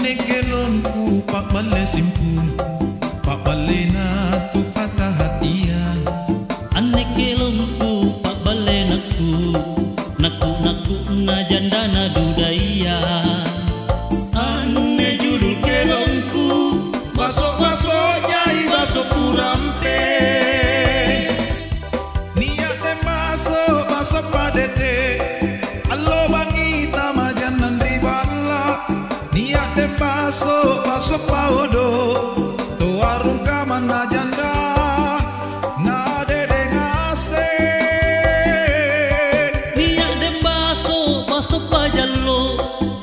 Ane kelonku pak bale simpung, pak bale na tu patah hatian. Ane kelonku pak bale naku na janda na dudaya. Ane judul kelonku, baso jai baso kurampe. Niat dem baso padete, allo bangi tamajanan ribala. Niat dem baso paudo, to warung kamana janda. Na dede ngase. Niat dem baso pajalo,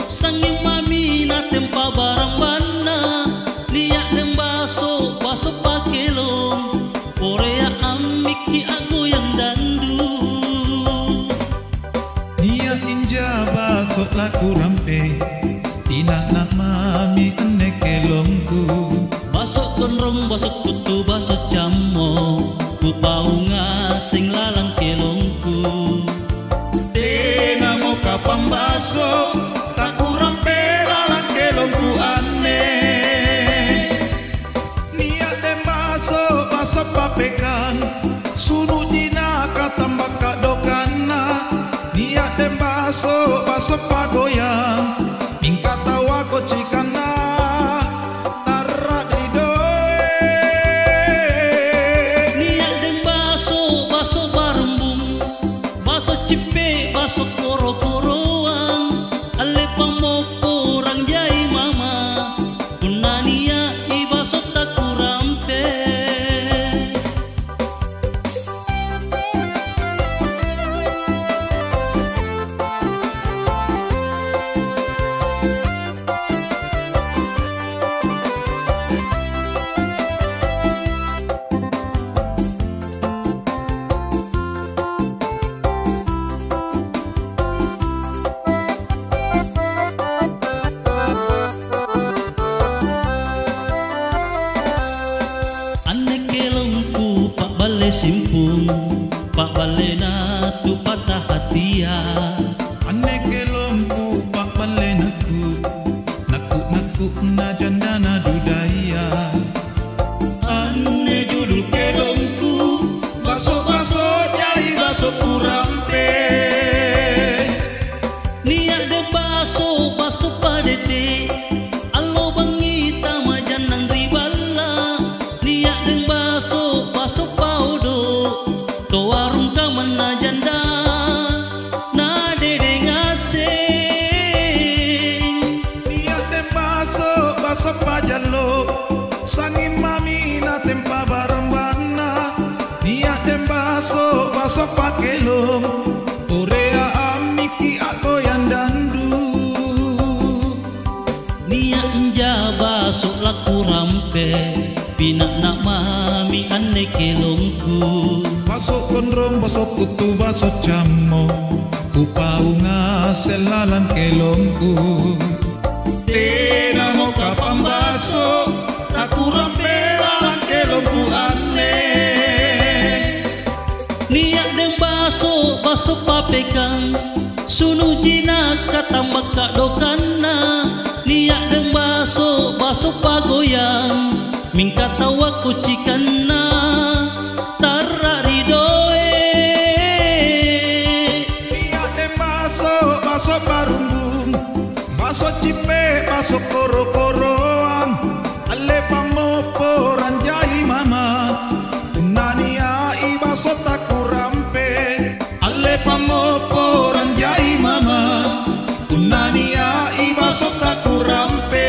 sangi mami na tempa barang bana. Niat dem baso pakelong, Korea amiki aku yang dandu. Niat inja baso laku rampe, tina nak mami ane kelongku. Baso konrong, baso kutu, baso camo, ku paunga sing lalang kelongku. Tena mo kapang baso, tak kurang pelalang kelongku ane. Niat dem baso papekang, sunu jina katambak kadokana. Niat dem baso pagoyang, ingkat tawa kocikana. Tarak ridoe. Niat dem baso barembung, baso cipe, baso koro-koroang. Ale pamopo orang jai mama, punania i baso tak kurampe. Ane kelongku pak bale simpung, pak bale na tu patah hatia. Ane kelongku pak bale naku na janda na dudaya. Ane judul kelongku, baso jai baso kurampe. Niat de baso padete, allo bangi tamajan nang ribala. Niat de baso paudo, to warung kamana janda. Na dede ngaseng. Niat dem baso pajalo, sangi mami na tempa barambana. Niat dem baso pakelong, Korea amiki ako yang dandu. Niat inja baso laku rampe, pinak nak mami ane kelongku. Baso konrong, baso kutu, baso camo, ku paunga selalang kelongku. Tena mo kapang baso, tak kurang pelalang kelongku ane. Niat dem baso papekang, sunu jina katambak kadokana. Niat dem baso pagoyang, mingkat tawa kucikana. Tarak ridoe. Niat dem baso barumbung, baso cipe, baso koro-koroang. Ale pamopo ranjai mama, unania i baso tak kurampe. Ale pamopo ranjai mama, unania i baso tak kurampe.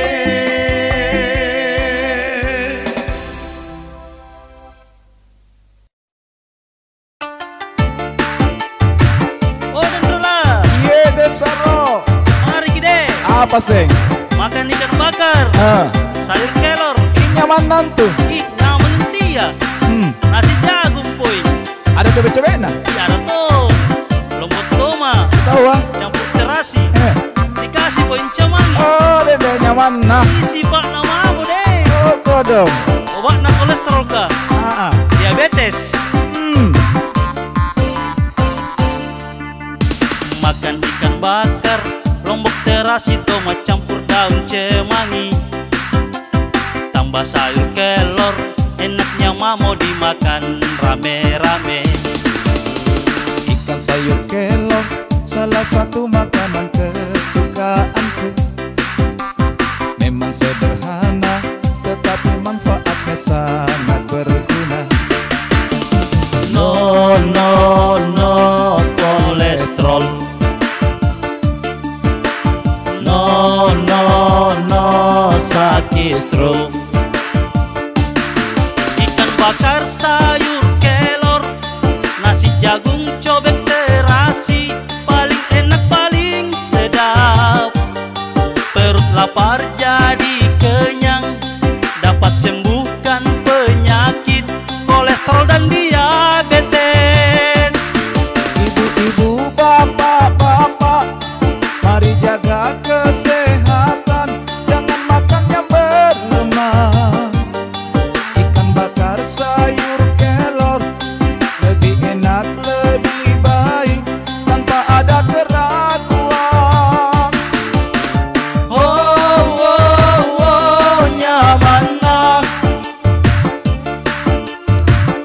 Oh Denrola, Iya Desaro. mari gede. Apa seng? Makan ikan bakar, sayur kelor. Ini nyaman nantu. Ih, nyaman dia. Nasi jagung poy. Ada cobek-cobek nah? Iya ada tuh. Lombok toma, Tahu ah? campur terasi. Dikasih poin caman. Oh, dede nyaman nah. Isi pak nama aku deh. Oh, kodong. Obat na kolesterol kah? Diabetes. Makan ikan bakar, lombok terasi, tomat campur daun cemangi, tambah sayur kelor, enaknya mah mau dimakan rame-rame. Ikan sayur kelor salah satu makanan kesukaanku. Memang sederhana tetapi manfaatnya sangat berguna. No, no, no kolesterol. No, no, no sakit stroke. Ikan bakar sayur kelor, nasi jagung cobek terasi, paling enak paling sedap. Perut lapar jadi kenyang, dapat sembuhkan penyakit kolesterol dan diabetes. Ibu-ibu, bapak-bapak, mari jaga kesehatan, jangan makan yang berlemak. Ikan bakar sayur kelor lebih enak, lebih baik, tanpa ada keraguan. Oh, oh, oh, nyaman nah.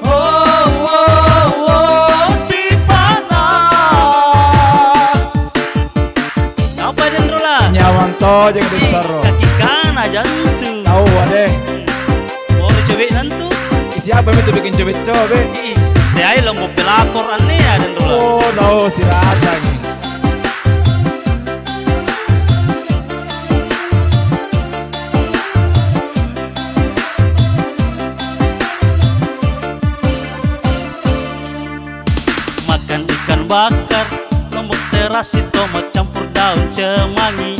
Oh, oh, oh, si panah. Apa dendro lah? Nyawang to jeung disaro. Kaki kanan jantu. Tahu ade. Boleh cobek nantu. Siapa yang itu bikin cobek-cobek? Ih, saya lombok pelakor aneh ya dendro lah. Oh, no, si Raja ini. Makan ikan bakar, lombok terasi, tomat campur daun cemangi,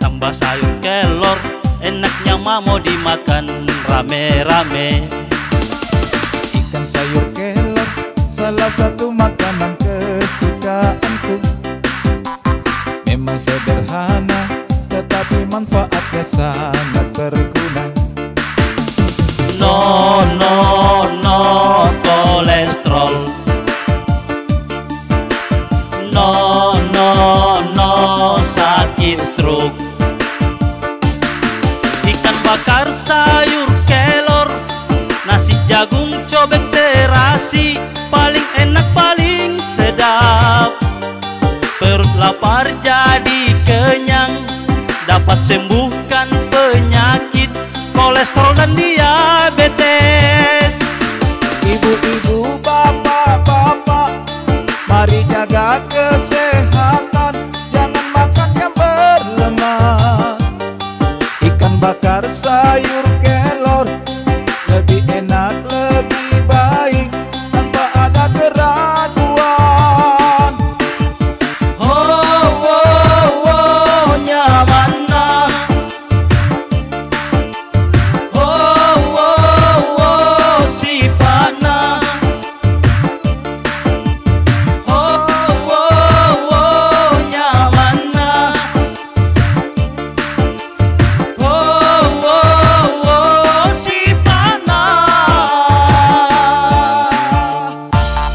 tambah sayur kelor, enaknya mah mau dimakan rame-rame. Ikan sayur kelor salah satu makanan kesukaanku. Memang sederhana tetapi manfaatnya sangat berguna. No, no, no kolesterol. No, no, no sakit stroke. Ikan bakar sayur kelor, nasi jagung cobek terasi, paling enak paling sedap. Perut lapar jadi kenyang, dapat sembuhkan penyakit kolesterol dan diabetes. Ibu-ibu, bapak-bapak, mari jaga kesehatan, jangan makan yang berlemak. Ikan bakar sayur kelor lebih enak, lebih baik, tanpa ada keraguan. Oh, oh, oh, nyaman nah. Oh, oh, oh, si panah. Oh, oh, oh, nyaman nah. Oh, oh, oh, si panah.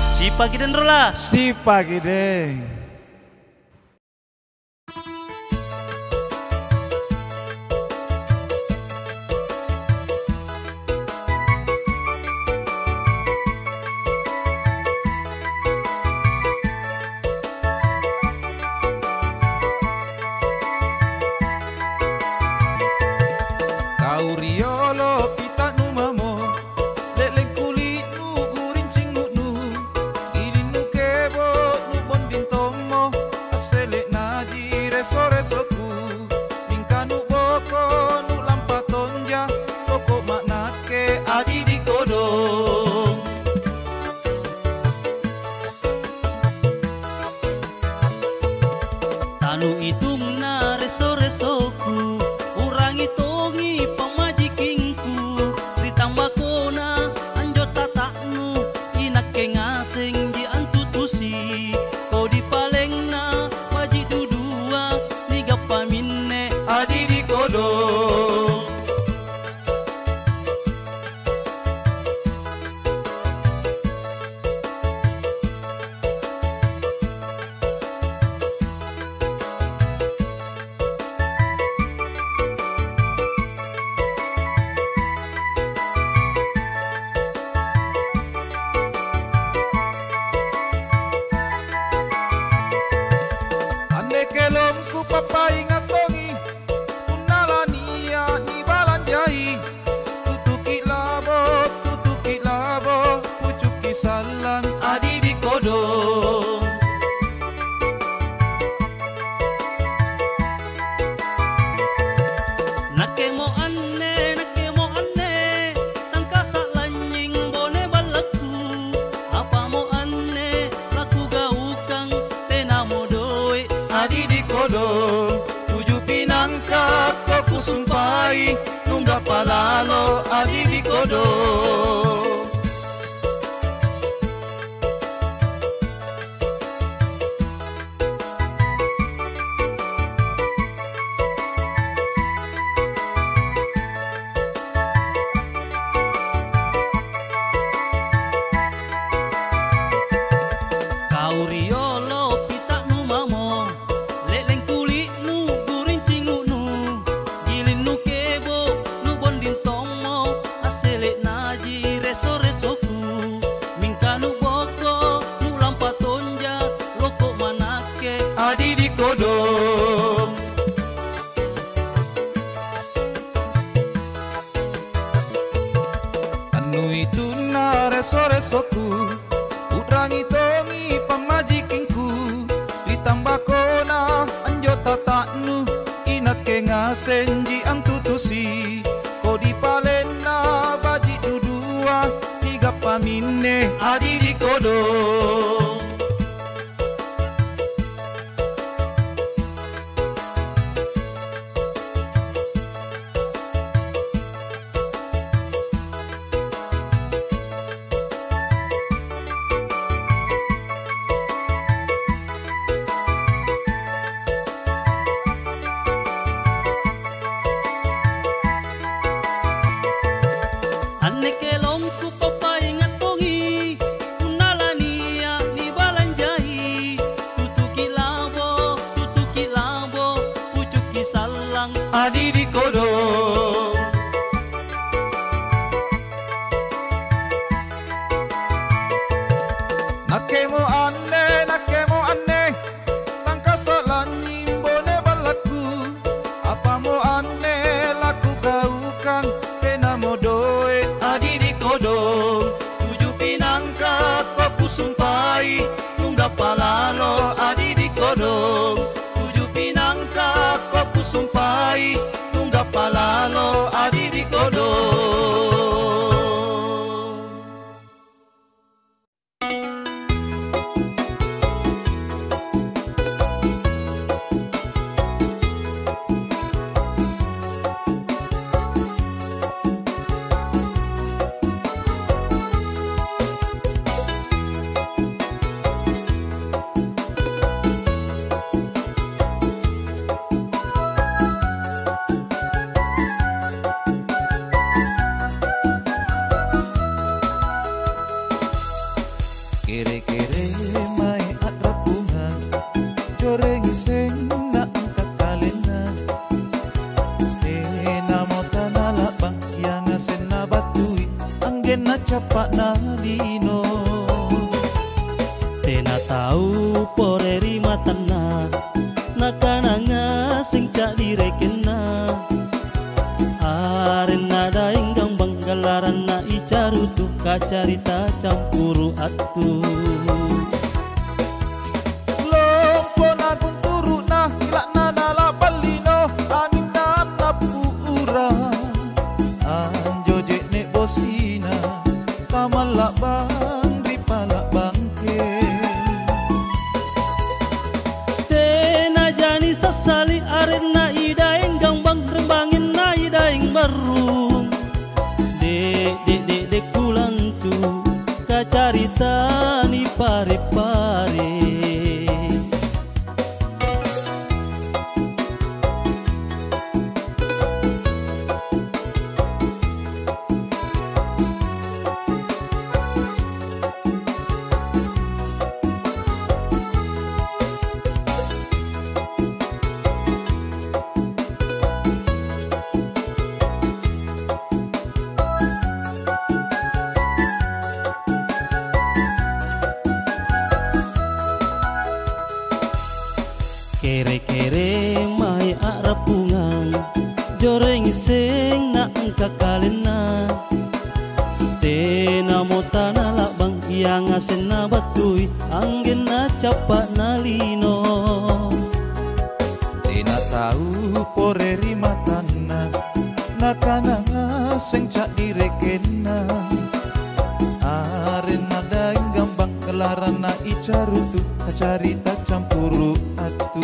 Si pagi dendro lah. Si pagi deh. Kau riolo pita nu mamo, leleng kulit nu gurincing nu nu, ilin nu kebo nu bondin tomo, asele na di reso resoku, mingka nu boko nu lampatonja, toko maknake adi di kodong. Tanu hitung na reso-resoku, urang hitungi pamajikingku, ditambah kona anjo tataknu, inak ke ngaseng di antutusi, kau dipaleng na maji dudua, niga paminne Adi di kodong. reso-resoku Udrangi tongi pamajikinku Ditambah kona anjo tataknu Inak ke ngasenji ang tutusi Kodi palena baji dudua Tiga pamine adi di kodo adi di kodo nakemo aneh tangka salan nyimbone balaku apa mo aneh laku gaukan kena modoe adi di kodo tujuh pinangka koku sumpai nunggak palalo adi di kodo tujuh pinangka koku sumpai nunggak palalo adi di kodo Kere-kere mai atrapunga Joreng iseng na ang kakalena Tena mota na labang Yang asen na batui Anggen na capak na lino Tena tahu poreri matana Nakananga sing cak direkena Aren nada inggang banggalaran na icarutu Kacarita campuru atu Lompo na kunturu na Hilak na nalabal lino Aning na napura Anjo jek nek bosina Kamalak bang ripalak bangke Tena jani sasali aren na ida inggang bang rembangin na ida ing baru Dek kulang tu kacarita ni pare-pare Kere-kere mai arapungan Joreng iseng na ang kakalena Tena mota na labang Yang asen na batuy Anggen na capak na lino Tena tahu poreri matana Nakananga seng cak direkena Aren nada gambang kelaran na icarutu Kacarita campuru atu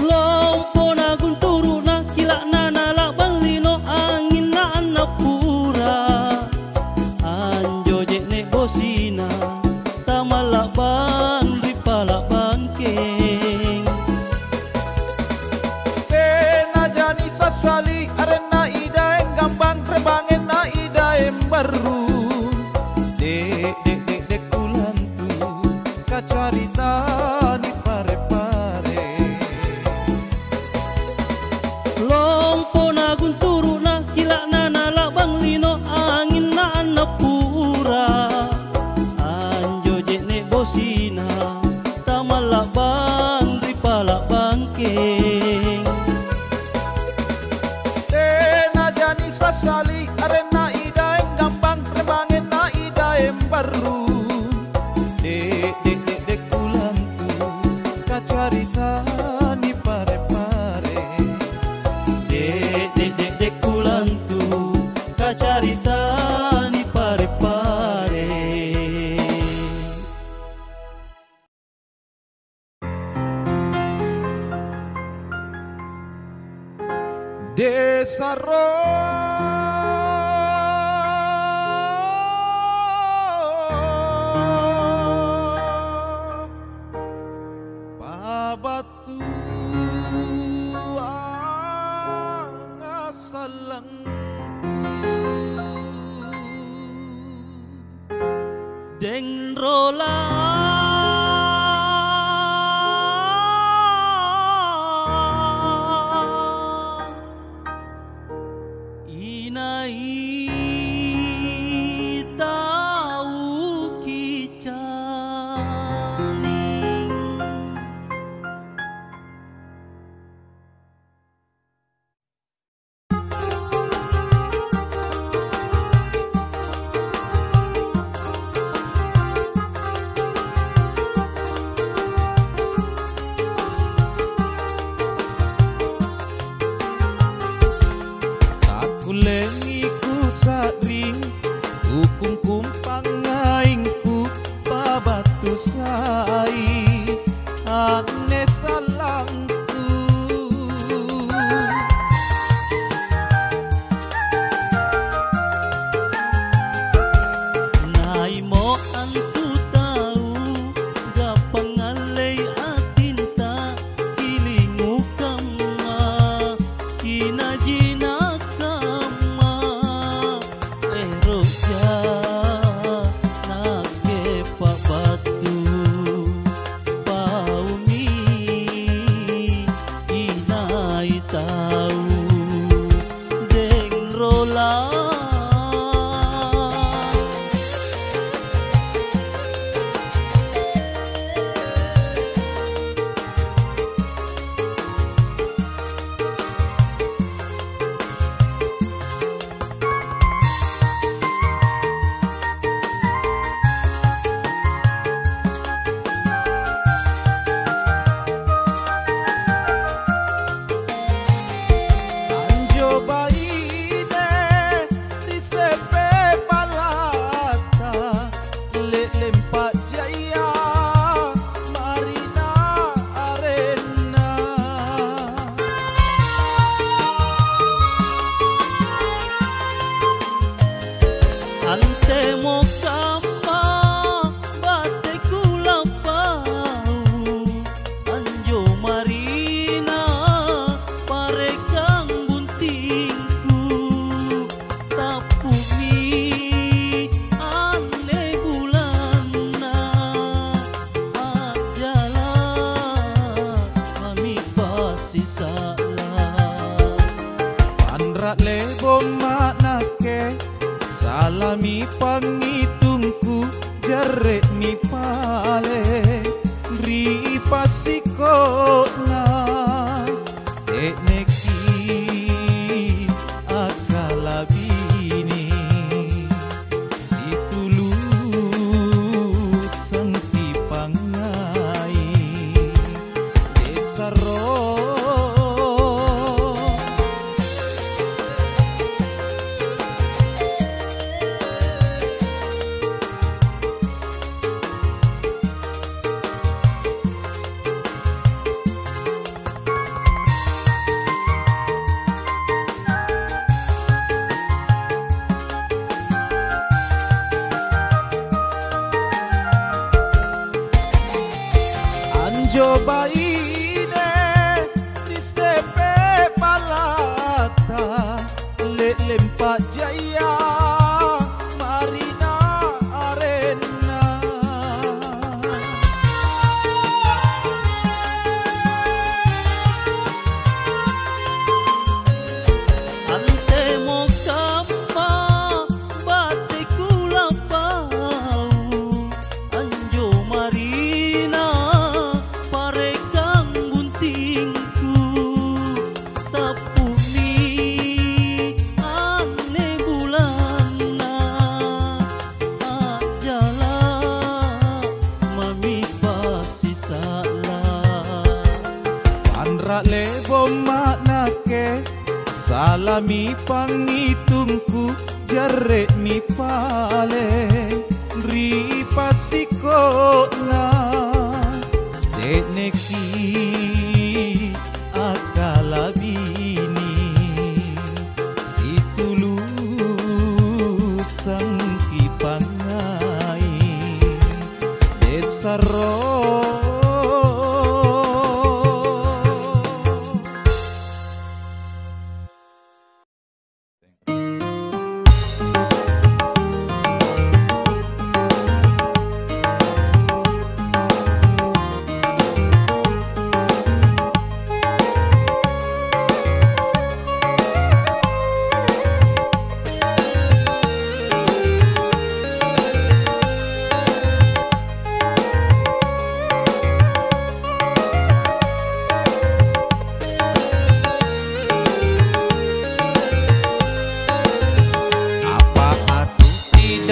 Lompo na gunturu na kilak na nalabang lino Angin na anapura Anjo jek nek bosina Tamalak bang ripalak bangkeng Tena jani sasali Aren na ida yang gambang Rembangen na ida yang baru Dek kulantu Kacarita ni pare-pare Lompo na gunturu na kilak na nalabang lino Angin na anapura Anjo jek nek bosina Tamalak bang ripalak bangkeng Desa Babatu Angasalang Deng rola inai tau kicaning Kulengiku sadring hukum kumpang ngaingku babatu sai ane salangku nai mo antu tahu gapangalay atinta ilingu kama kinajina lebo maknake salami pangitungku jerek mi pale ri pasikona tekneki akalabini situlu sangti pangai desa Coba ini di sepe palata lempak jaya marina arena ante mo kama batiku lapau anjo marina lebo maknake salami pangitungku jarek mi pale ri pasikona tekneki akalabini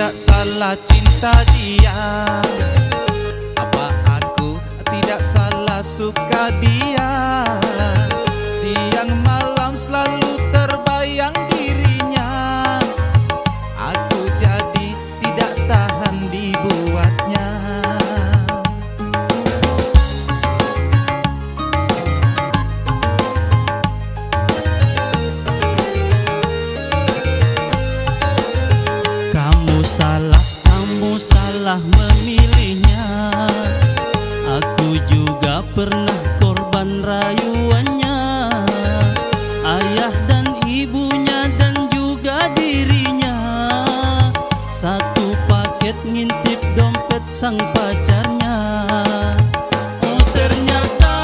tidak salah cinta dia? Apa aku tidak salah suka dia? Siang malam selalu terbayang dirinya. Aku jadi tidak tahan dibuatnya. Kamu salah memilihnya. Aku juga pernah korban rayuannya. Ayah dan ibunya dan juga dirinya. Satu paket ngintip dompet sang pacarnya. Oh ternyata,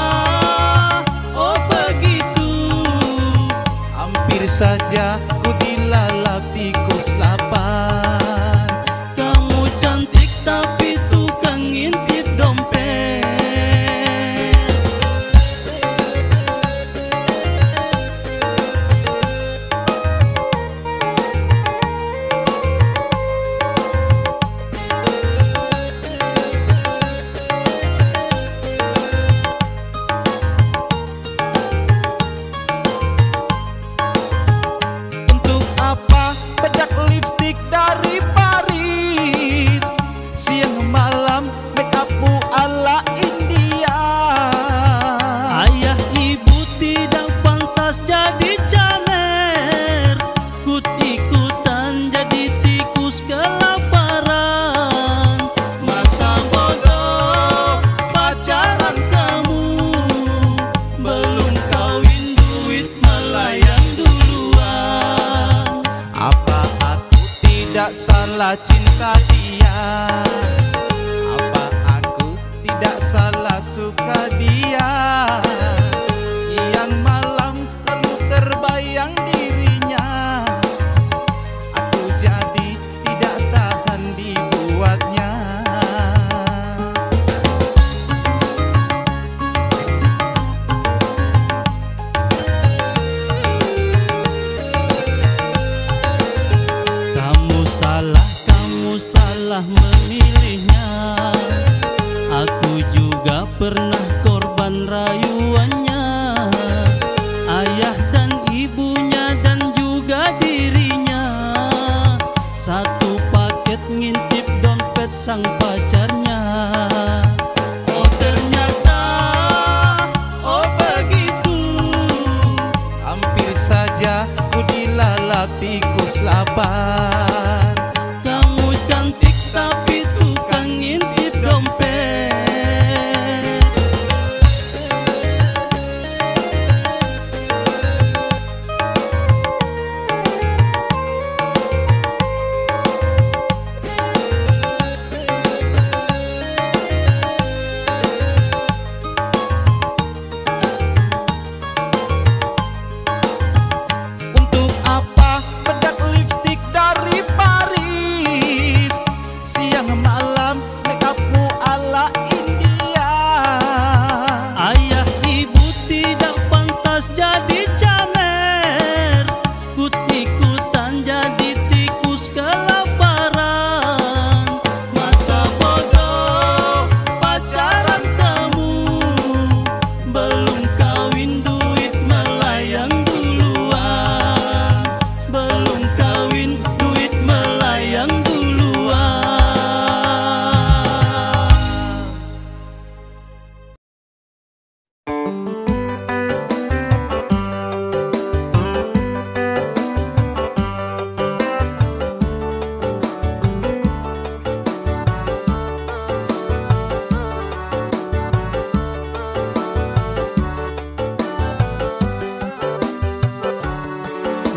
oh begitu. Hampir saja ku dilalap tikus lapar. Tapi tukang ngintip dompet. Untuk apa bedak lipstik dari Paris? Siang malam make upmu ala India. Ayah ibu tidak pantas jadi jamer. Ikut-ikutan jadi tikus kelaparan. Masa bodoh pacaran kamu. Belum kawin duit melayang duluan. Apa aku tidak salah cinta dia? Apa aku tidak salah suka dia? Siang malam selalu terbayang dirinya. Aku jadi tidak tahan dibuatnya. Kamu salah memilihnya. Aku juga pernah korban rayuannya. Ayah dan ibunya dan juga dirinya. Satu paket ngintip dompet sang pacarnya. Oh ternyata, oh begitu. Hampir saja ku dilalap tikus lapar. Kamu cantik tapi tukang ngintip dompet. Untuk apa bedak lipstik dari Paris? Siang malam make upmu ala India. Ayah ibu tidak pantas jadi jamer. Ikut-ikutan jadi tikus kelaparan. Masa bodoh pacaran kamu. Belum kawin duit melayang duluan. Belum kawin duit melayang duluan.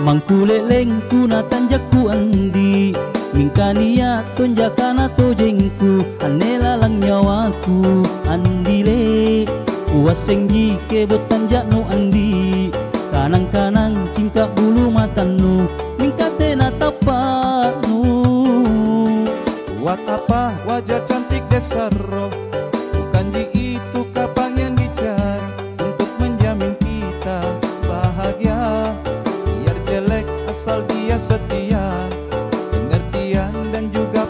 Mangkuleleng tuna tanjaku andi. Mingkania tonjakana tojengku. Anela lang nyawaku andile. Uaseng jike betanjak no andi. Kanang-kanang cingkak bulu matanu. Mingkate na tapanu. Buat apa wajah cantik dasar roh? Bukan di itu kapang yang dicari untuk menjamin kita bahagia. Biar jelek asal dia setia, pengertian dan juga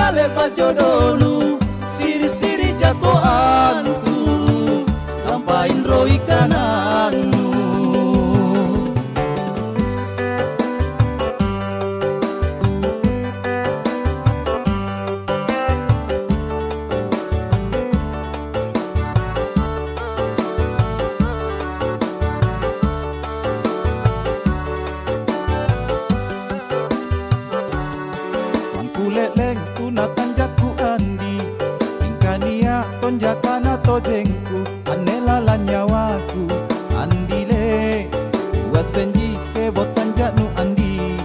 ale pajodonu siri-siri jagoanku lampain roi kananmu. Leleng tuna tanjaku andi ingkania tonjakana tojengku anela nyawaku andile wasenji ke botanjanu andi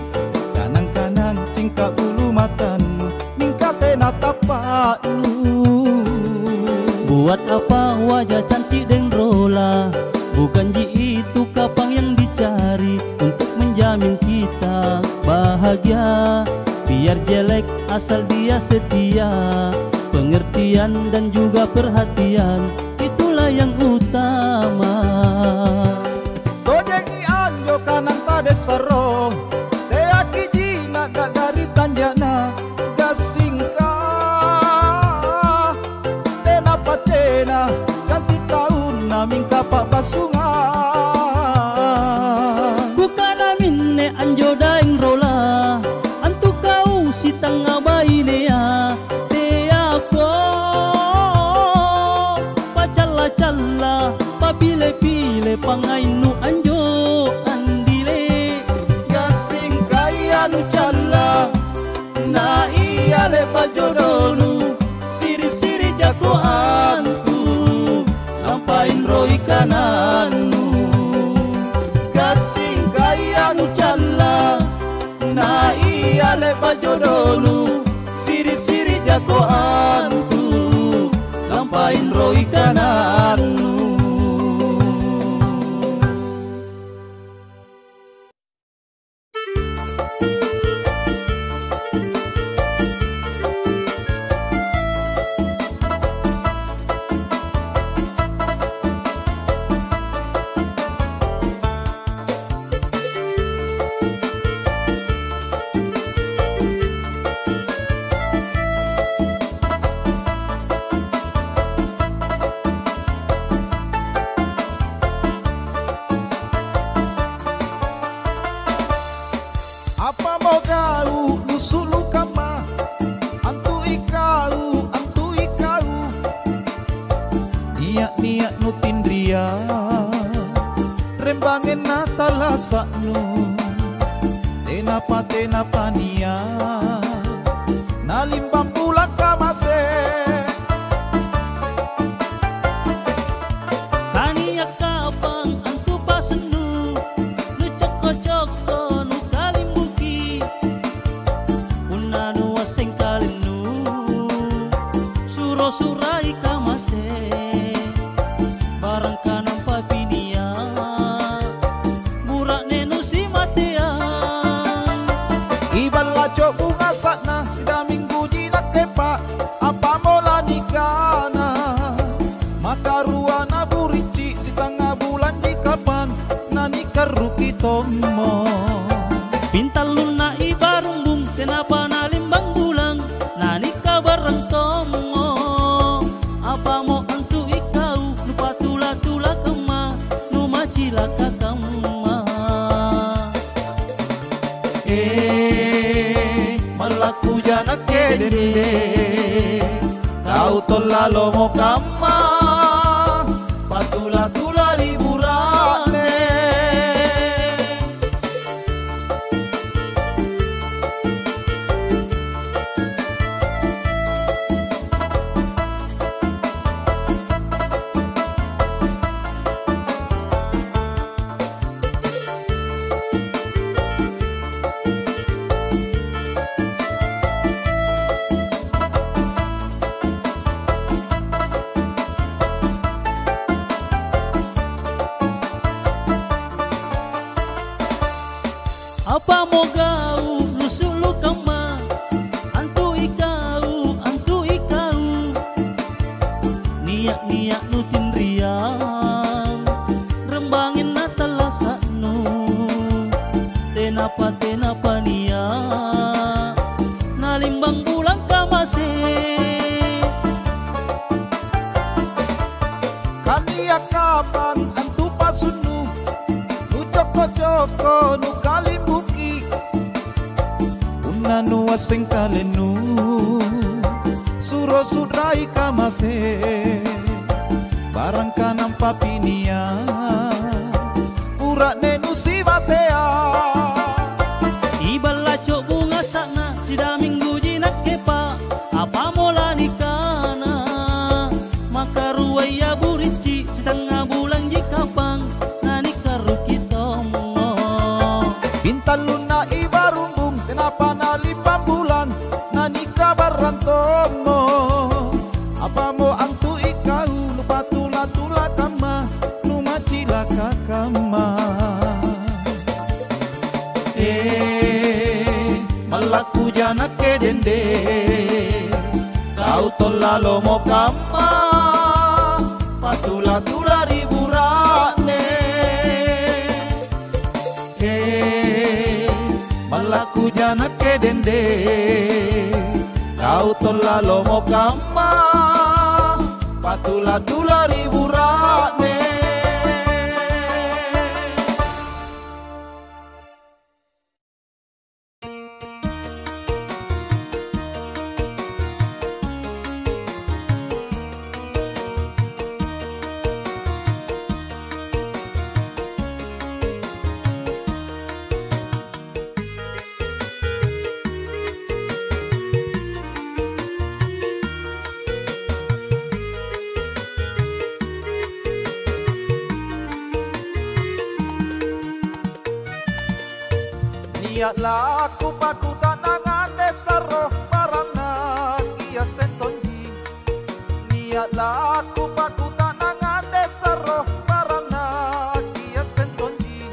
kanang-kanang cingka ulu matanmu ningkate natapanu. Buat apa wajah cantik dan rola, bukan ji itu kapang yang dicari untuk menjamin kita bahagia. Biar jelek asal dia setia, pengertian dan juga perhatian itulah yang utama. Tojengi anjo kanang tade saro teaki jina gak dari tanjana gasingka tena pacena cantik tahun naming kapak basungan. Bukan amin ne anjo daeng rola si tanga bainea te ako pacalla-calla papile-pile pangainu anjo andile gasing kaya nu calla na iya le pajodonu siri-siri jagoanku lampain roi kananmu. Gasing kaya nu calla na iya le pajodonu siri-siri jagoanku lampain roi kananmu. Apa mau kau nusulu kama antu ikau niat nutindria rembangin natalasaknu tenapa nia nalimbang pulang kamase tania kapang antu pasenu nu coko-coko nu kalimbuki unanu waseng kalenu suro-surai kamase barang kanang papinia burak nenu si matea iban laco bunga sakna sida minggu jinak kepa apa mola nikana maka ruana burici si tengah bulan jikapan nani karuki tomo pintal luna ibarumbung kenapa nalimbang bulang nani kabarang tomo apa mau antu ikau lupa tula-tula kema nu macila kakama malaku jana kedende kau tolalo mo kama patula-tula liburane apa mau gau lusulu kama antu ikau niat nutin riang rembangin natalasaknu tenapa nia nalimbang bulang kamase loko nu kalimbuki unanu asing kalenu suro sudrai kamase barang kanam papinia pura nenu si batea Ibala cok bunga sana sida minggu jinak kepa apa mola nikana maka ruwaya burici setengah bulan jikapang nani karu kitomo bintang luna ibarumbung kenapa nalipang bulan nani kabaran tomo apa mo antu ikau lupa tula tula kama numa cilaka kama malaku jana ke dende kau tolalo mo kama patula tula riburane malaku jana ke dende kau tolalo mo kama patula tula riburane Niatlah aku paku tanangan desa roh marana kia sentonji Niatlah aku paku tanangan desa roh marana kia sentonji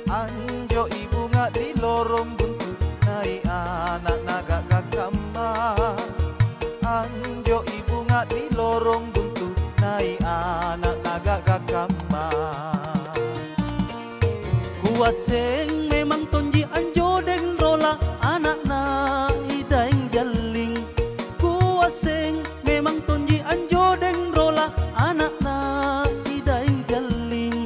Anjo ibu ngak di lorong buntu nai anak naga kakama Anjo ibu ngak di lorong buntu nai anak naga kakama Kuaseng memang tonji anjo deng rola anak na idaeng jaling Kuaseng memang tonji anjo deng rola anak na idaeng jaling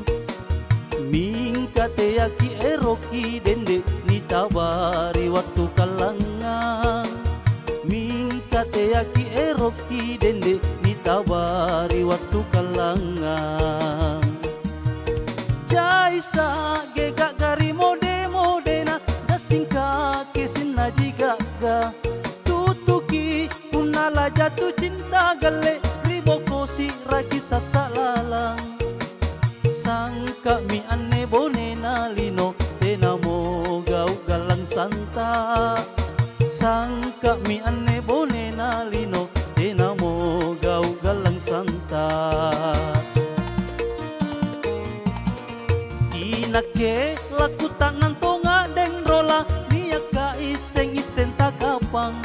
Mingka teaki eroki dende ni tabari waktu kalangan Mingka teaki eroki dende ni tabari waktu kalangan Jaisa gegak gari mode modena dasingka kesina jigaga tutuki punala jatuh cinta gale ribokosi ragi sasalalang sangka mi ane bonena lino tena mo gau galang santa sangka mi ane bonena lino tena mo gau galang santa Nake laku tanan tonga deng rola niak ka iseng isen takapang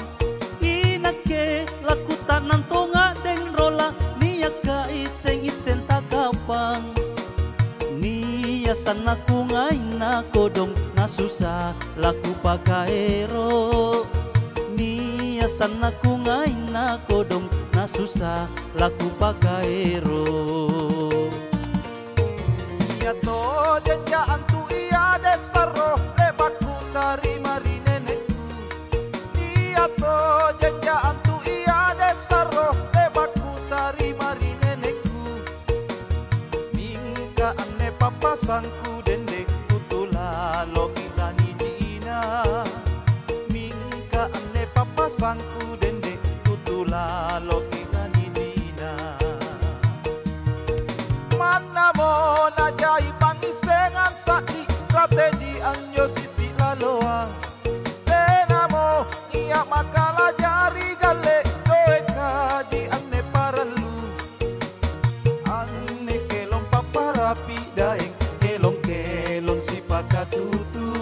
Inake laku tanan tonga deng rola niak ka iseng isen takapang Nia sana ku ngain na kodong na susah laku pakaero Nia sana ku ngain na kodong na susah laku pakaero to janja antu iya destaro lebaku dari mari nenekku Dia to janja antu iya destaro lebaku dari mari nenekku Mingka ane papa sangku dendek tutula logi rani jina Mingka ane papa sangku dendek tutula logi rani jina Mana mo najai pangisengan sakti strategi anjo sisi laloa Tenamo iya makala jari gale doe kaji ane paralu Ane kelong paparapi daeng kelong kelong si pakatutu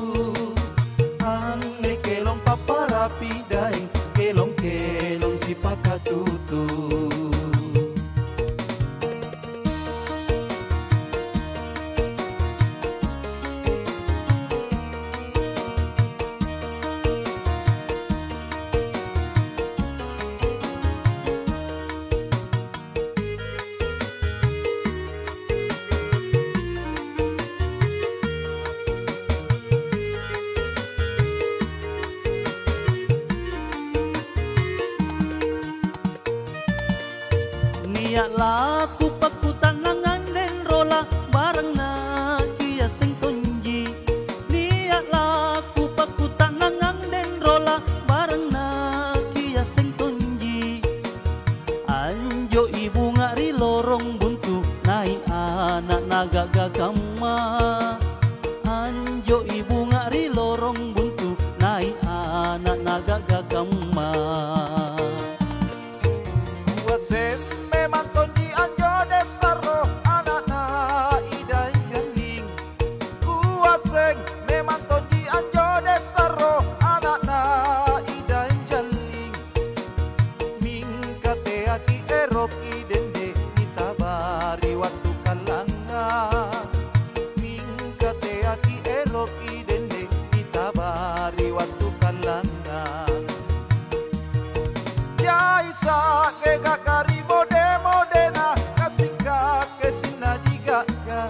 Ane kelong paparapi daeng kelong kelong si pakatutu niya laku pakutanangan den rola barang na kia sing tonji. Niya laku pakutanangan den rola barang na kia sing tonji. Anjo ibu ngari lorong buntu naik anak nagagagama. Anjo ibu ngari lorong buntu naik anak nagagagama. Kuasen memang tonji anjo desaro anak na idai jaling. Kuasen memang tonji anjo desaro anak na idai jaling. Mingkate aki eroki dende kita bari waktu kalanga. Mingkate aki eroki dende kita bari waktu kalanga. Isa ke kakari mode modena kasika ke sina jigaga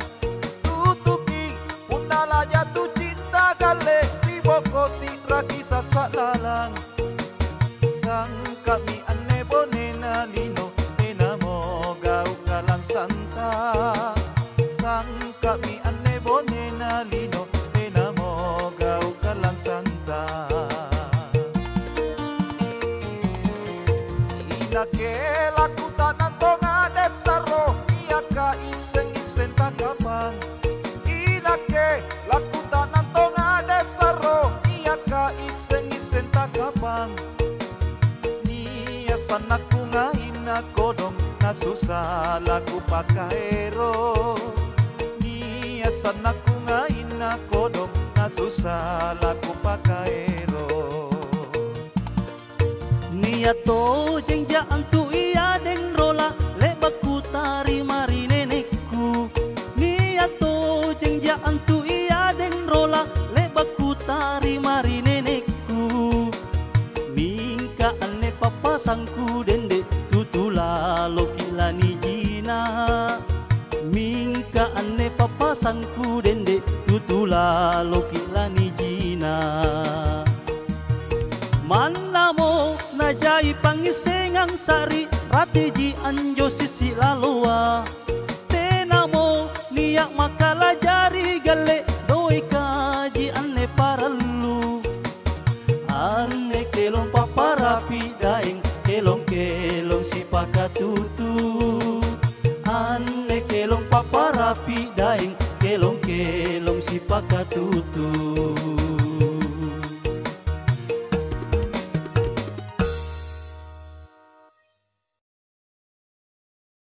tutupi unala jatuh cinta gale di boko si rakisa salalang sang kami ane bonena lino enamo gau kalang santa sang kami ane bonena lino enamo gau kalang santa. Inake laku tanan tonga desaro iaka iseng takapang. Inake laku tanan tonga desaro iaka iseng takapang. Nia sanaku ngaina kodong na susah laku pakaero. Nia sanaku ngaina kodong na susah laku pakaero. Nia to jengja antu iya deng rola lebaku tari mari nenekku. Nia to jengja antu iya deng rola lebaku tari mari nenekku. Mingka ane papasangku dende tutula lokila ni jina. Mingka ane papasangku dende tutula lokila ni jina. Mana mo najai pangisengang sari ratiji anjo sisi lalua. Tenamo niak makala jari gale doi kaji ane paralu. Ane kelong paparapi daeng kelong si pakatu